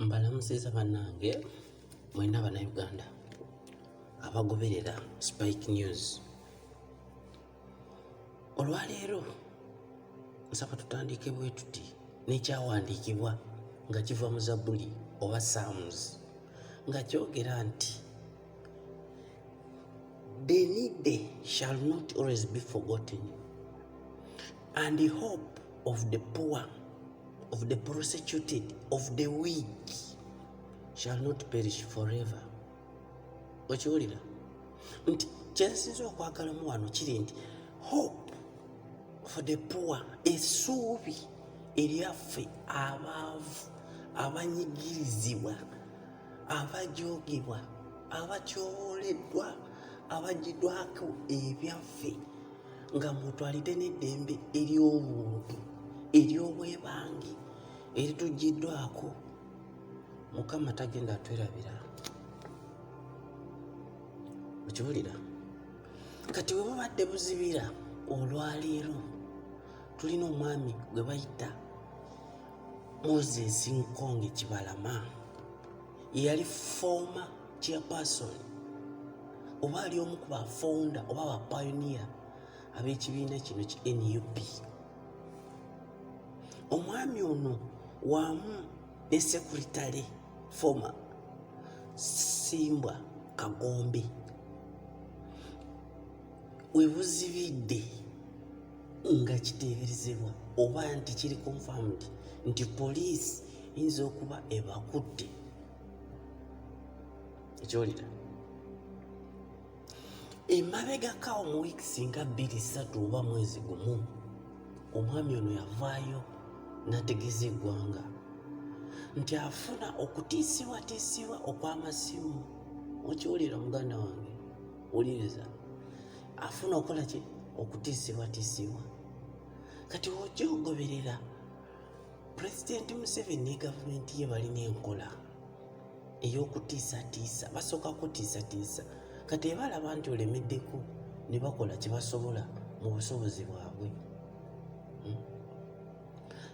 Mbalamusiza bannange mwenna bannayuganda abagoberera Spike News. Olwaleero nsaba tutandike bwe tuti n'ekyawandiikibwa nga kiva mu Zabbuli oba Psalms nga kyogera nti the needy shall not always be forgotten, and the hope of the poor, of the prostituted, of the weak shall not perish forever. Okiwulira nti kyensinza okwagalamu wano kiri nti hope for the poor, essuubi eryaffe abaavu, abanyigirizibwa, abajoogibwa, abatyooleddwa, abagiddwako ebyaffe nga mutwalidde n'eddembe ery'obuntu, ery'obwebange eritugiddwako. Mukama tagenda atwerabira. Okiwulira? Kati bwe bubadde buzibira olwaleero tulina omwami gwe bayita Moses Nkonge Kibalama. Ye yali former chairperson oba ali omu ku bafounder oba bapioneer ab'ekibiina kino ki NUP. Omwami ono wamu ne sekuritale former Simbwa Kagombe we buzibidde nga kiteeberezebwa oba nti kiri confirmed nti poliisi yinza okuba ebakutte. Ekyolira emabegakawo mu wiiki nga 2-3 oba mwezi gumu omwami ono yavaayo n'ategeeza eggwanga nti afuna okutiisibwatiisibwa okw'amasimu. Okiwulira muganda wange? Wuliriza, afuna okukola ki? Okutiisibwatiisibwa. Kati wojja ogoberera Pulezidenti Museveni ne gavumenti ye balina enkola ey'okutiisatiisa. Basooka kutiisatiisa, kati ebalaba nti olemeddeko ne bakola kye basobola mu busobozi bwabwe.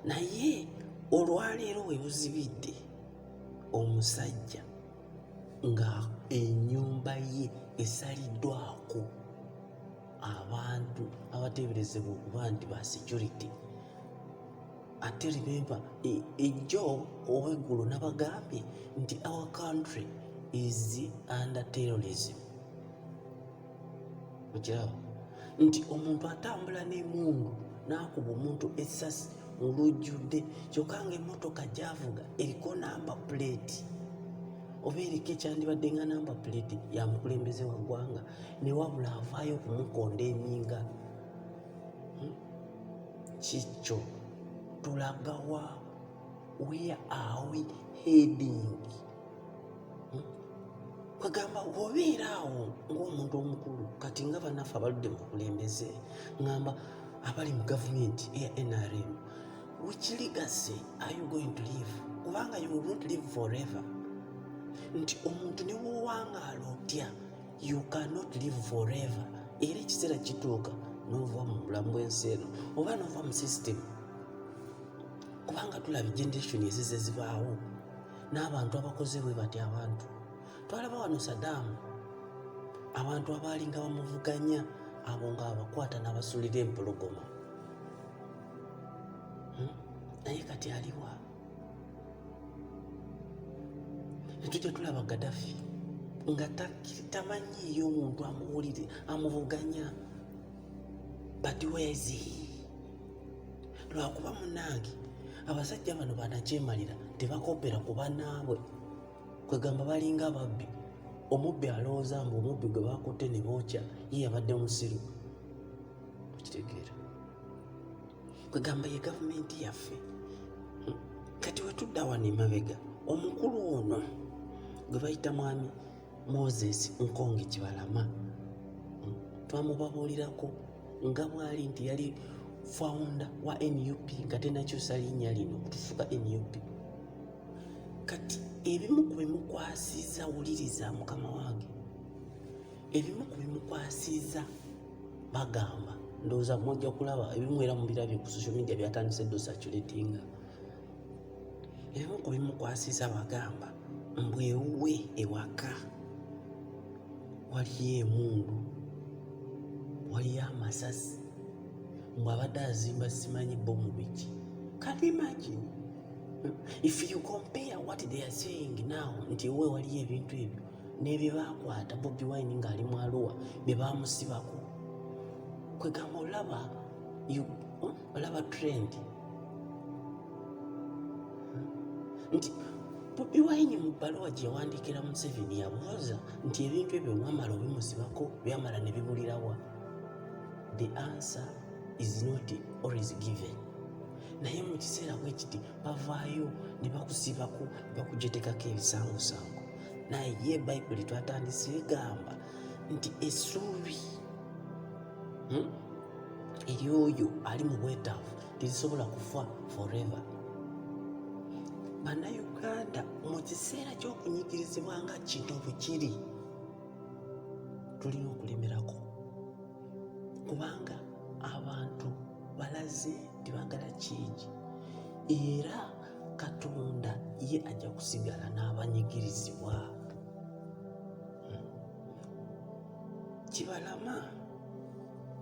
Naye olwaleero we buzibidde omusajja nga ennyumba ye esaliddwako abantu abateeberezebwa okuba nti ba security. Ate remember ejjo ow'eggulu nabagambye nti our country is under terrorism. Okiraba nti omuntu atambula n'emmundu n'akuba omuntu essasi olujjudde kyokka ng'emmotoka gy'avuga eriko namba plate oba eriko ekyandibadde nga namba plate ya mukulembeze wa ggwanga ne wabula avaayo okumukonda eminga. Kikyo tulagawa? Where are we heading? Kwegamba bw'obeera awo ng'omuntu omukulu, kati nga bannaffe abaludde mu bukulembeze, ngamba abali mu gavumenti eya NRM, which legacy are you going to live? Kubanga you will not live forever. Nti omuntu ne bw'owangaala otya, you cannot live forever. Era ekiseera kituuka n'ova mu bulamu bw'ensi eno oba n'ova mu system. Kubanga tulaba generation ezize zibaawo n'abantu abakoze bwe bati abantu. Twalaba wano Saddam, abantu abaali nga bamuvuganya abo nga abakwata n'abasulira empologoma. Naye kati aliwa? Netujja tulaba Gaddafi nga tamanyiiyo omuntu amuwulire amuvuganya. But where is he? Lwakuba munnange abasajja bano banakyemalira tebakopera ku bannaabwe. Kwegamba balinga ababbi. Omubbi alowooza mbu omubbi gwe bakutte ne bookya ye yabadde musiru. Okitegeera? Kwegamba ye gavumenti yaffe. Kati we tudda wano emabega omukulu ono gwe bayita mwami Moses Nkonge Kibalama twamubabuulirako nga bw'ali nti yali founder wa NUP nga tenakyusa linnya lino okutufuka NUP. Kati ebimu ku bimukwasiza, wuliriza mukama wange, ebimu ku bimukwasiza bagamba ndowooza mwojja kulaba ebimu era mubirabye ku social media byatandise ddo circulatinga ebimu ku bimukwasisa bagamba mbwewuwe ewaka waliyo emundu, waliyo amasasi, mbw'abadde azimba simanyi bomu biki. Can you imagine? If you compare what they are saying now, nti ewe waliyo ebintu ebyo n'ebye baakwata Bobi Wine ng'ali mu Arua bye baamusibako, kwegamba olaba trend nti Bobi Wine mu bbaluwa gye yawandiikira Museveni yabuuza nti ebintu ebyo mwamala obimusibako byamala ne bibulirawa. The answer is not always given. Naye mu kiseera bwe kiti bavaayo ne bakusibako ne bakujetekako ebisangosango. Naye ye Bayibuli twatandise egamba nti essuubi eri oyo ali mu bwetaavu terisobola kufa forever. Bannayuganda mu kiseera ky'okunyigirizibwa nga kino bwe kiri tulina okulemerako, kubanga abantu balaze tibagala kingi era Katonda ye ajja kusigala n'abanyigirizibwa. Kibalama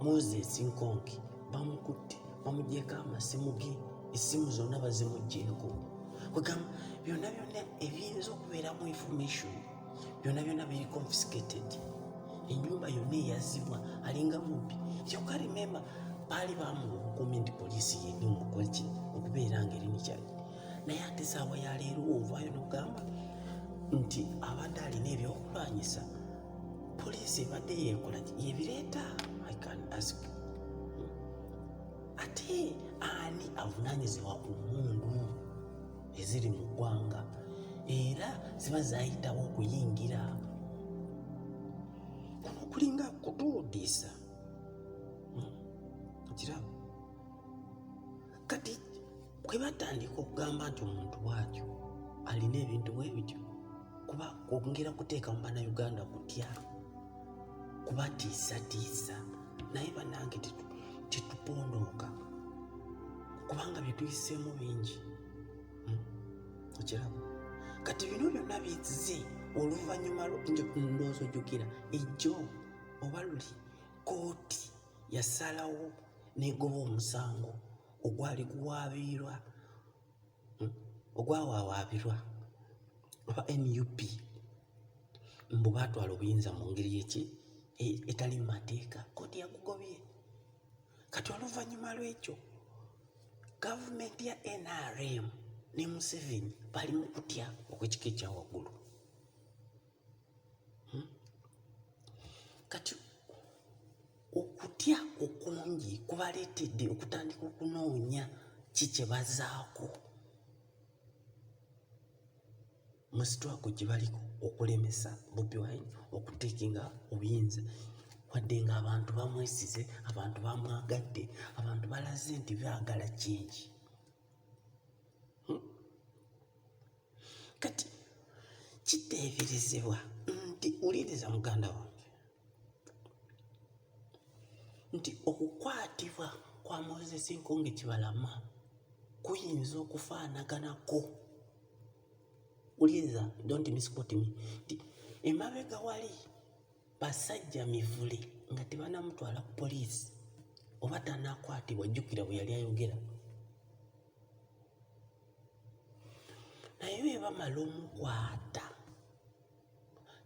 Moses Nkonki bamukutte bamugyeko amasimu ge, essimu zonna bazimuggyeko. Kwegamba byonna ebiyinza okubeeramu information byonna biri confiscated. Ennyumba yonna eyazibwa alinga mubbi. Kyokka remember baali bamuwa obukuumi nti poliisi yenni mukoleki okubeera ng'eri mukyali. Naye ate saawa ya leero ovaayo n'okugamba nti abadde alina ebyokulwanyisa, poliisi ebadde yeekola yebireeta. I can ask, ate ani avunaanyizibwa ku mmundu eziri mu ggwanga era ziba zaayitawo okuyingira? Kuno kulinga kutuudiisa kiraba. Kati kwe batandika okugamba nti omuntu bw'atyo alina ebintu bwe bityo, kuba kwongera kuteeka mu bannayuganda kutya, kubatiisatiisa. Naye bannange tetupondooka kubanga bye tuyiseemu bingi. Okiraba. Kati bino byonna bizize oluvannyuma ndowooza ojjukira ejjo oba luli kooti yasalawo n'egoba omusango ogwali ogwawawaabirwa oba NUP mbu baatwala obuyinza mu ngeri etali mu mateeka. Kooti yagugobye. Kati oluvannyuma lw'ekyo gavumenti ya NRM ne Museveni bali mu kutya okw'ekika ekya waggulu. Kati okutya okungi kubaleetedde okutandika okunoonya ki kye bazaako mu sitwago gye baliko okulemesa Bobi Wine okuteekinga obuyinza, wadde ng'abantu bamwesize, abantu bamwagadde, abantu balaze nti baagala kingi. Kati kiteeberezebwa nti wuliriza muganda wange nti okukwatibwa kwa Moses Nkonge Kibalama kuyinza okufaanaganako, wuliriza, don't misquote me, nti emabega wali basajja mivule nga tebanamutwala ku poliisi oba tanakwatibwa. Jjukira bwe yali ayogera. Naye bwe bamala omukwata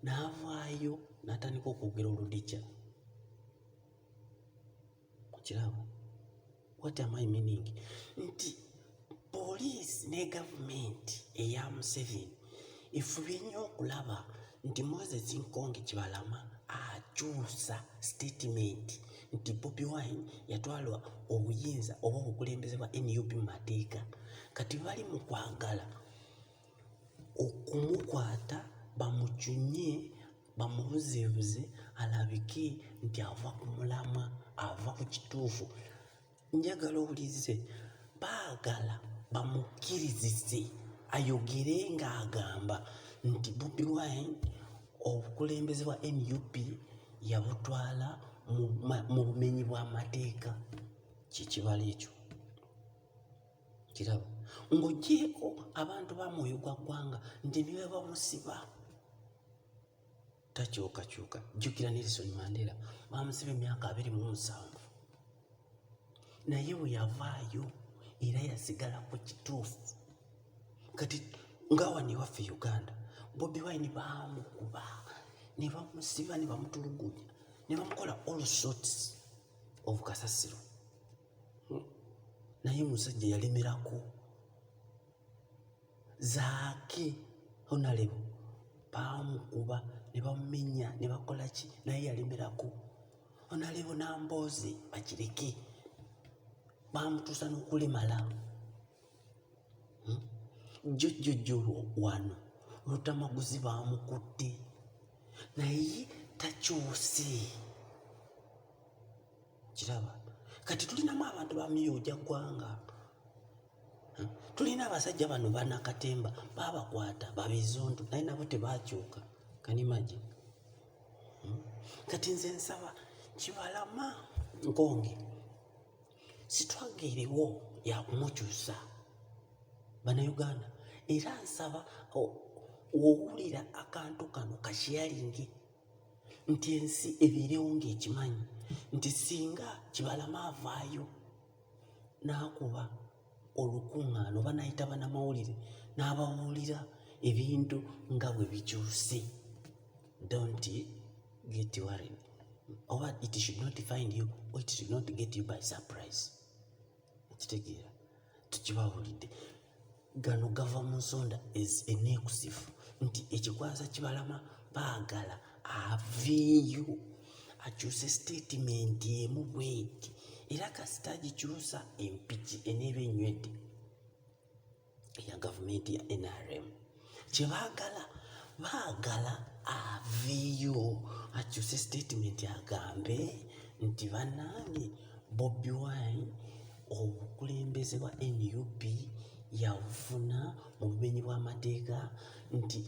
n'avaayo n'atandika okwogera oludikya. Okiraba? What am I meaning? Nti poliisi ne gavumenti eya Museveni efubye nnyo okulaba nti Moses Nkonge Kibalama akyusa statement nti Bobi Wine yatwalwa obuyinza oba obukulembeze bwa NUP mu mateeka. Kati bali mu kwagala okumukwata bamukyunye bamubuzeebuze alabike nti ava ku mulamwa, ava ku kituufu. Njagala owulirize, baagala bamukkirizise ayogere ng'agamba nti Bobi Wine obukulembeze bwa NUP yabutwala mu bumenyi bw'amateeka. Kikibala ekyo kiraba. ng'ogyeko abantu ba Mwoyo gwa ggwanga nti niwe bamusiba. Takyukakyuka. Jjukira Nelson Mandela bamusiba emyaka 27 naye bwe yavaayo era yasigala ku kituufu. Kati ng'awano ewaffe Uganda Bobi Wine baamukuba ne bamusiba ne bamutulugunya ne bamukola all sorts of kasasiro, naye musajja yalemerako. Zaake Honorable baamukuba ne bamumenya ne bakola ki naye yalemerako. Honorable Nambooze bakireke baamutuusa n'okulemala. Jjojjojjo wano Lutamaguzi baamukutte naye takyuse. Kiraba kati tulinamu abantu ba Mwoyo gwa ggwanga. Tulina abasajja bano Banakatemba baabakwata babizonto naye nabo tebaakyuka. Kanimaji kati nze nsaba Kibalama Nkonge sitwageerewo yakumukyusa Bannayuganda, era nsaba owulira akantu kano kasharingi nti ensi ebiirewo ng'ekimanyi nti singa Kibalama avaayo n'akuba olukuŋŋaano oba n'ayita bannamawulire n'ababuulira ebintu nga bwe bikyuse. Don't get worried. Or it should not find you or it should not get you by surprise. Kitegeera tukibawulidde. Gano gava mu nsonda is enekusifu nti ekikwasa Kibalama baagala aveeyo akyuse statement emu bweti era kasita agikyusa empiki eneeba enywedde eya gavumenti ya NRM. Baagala aveeyo akyuse statement agambe nti bannange Bobi Wine obukulembeze bwa NUP yafuna mu bumenyi bw'amateeka nti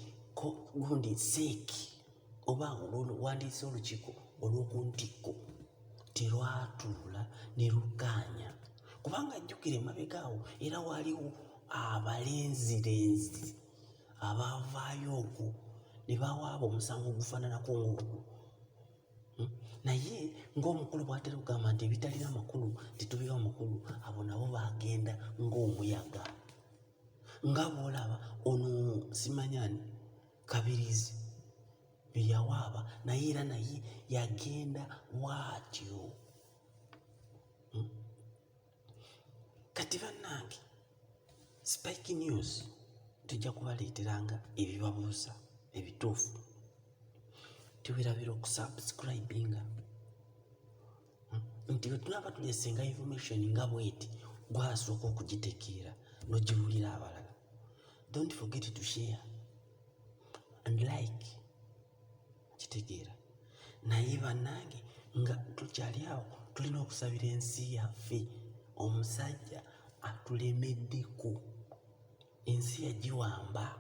gundi seeki oba wandiise olukiiko olw'okuntikko terwatuula ne lukaanya kubanga ajjukira emabegaawo era waliwo abalenzirenzi abaavaayo okwo ne bawaaba omusango gufaananako ng'ogwo. Naye ng'omukulu bw'atera okugamba nti ebitalina makulu tetubiwa makulu, abo nabo baagenda ng'omuyaga. Nga bw'olaba ono simanyani Kabirizi bye yawaaba naye era naye yagenda bw'atyo. Kati bannange Spike News tujja kubaleeteranga ebibabuuza ebituufu. Tuberabira okusubscribinga nti bwe tunaba tuleesenga information nga bweti gwasooka okugitekeera n'ogiwulira abalala. Don't forget to share and like. Kitegeera naye bannange nga tukyali awo tulina okusabira ensi yaffe. Omusajja atulemeddeko, ensi yagiwamba,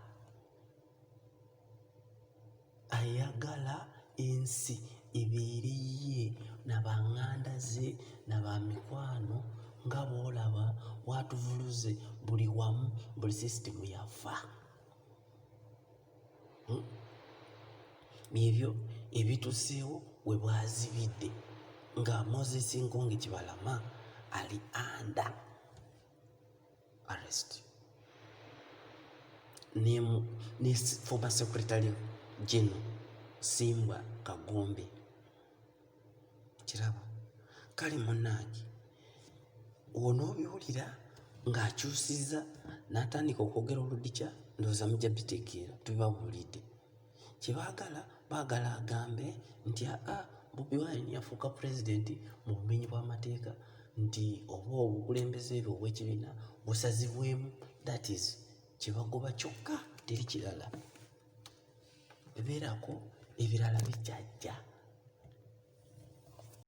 ayagala ensi ebeeriye n'abaŋŋanda ze n'abamikwano nga bw'olaba bw'atuvuluze buli wamu, buli sisitemu yafa. Ebyo ebituseewo we bwazibidde nga Moses Nkonge Kibalama ali under arrest ne former secretary general Simbwa Kagombe. Kiraba kale munnange onoobiwulira ng'akyusizza n'atandika okwogera oludikya ndowooza mujja bitegeera tubibabuulidde. Baagala agambe nti Bobi Wine yafuuka pulezidenti mu bumenyi bw'amateeka nti oba obukulembeze bwe obw'ekibiina busazibwemu. That is kyebagoba kyokka teri kirala. Bebeerako ebirala bijjajja.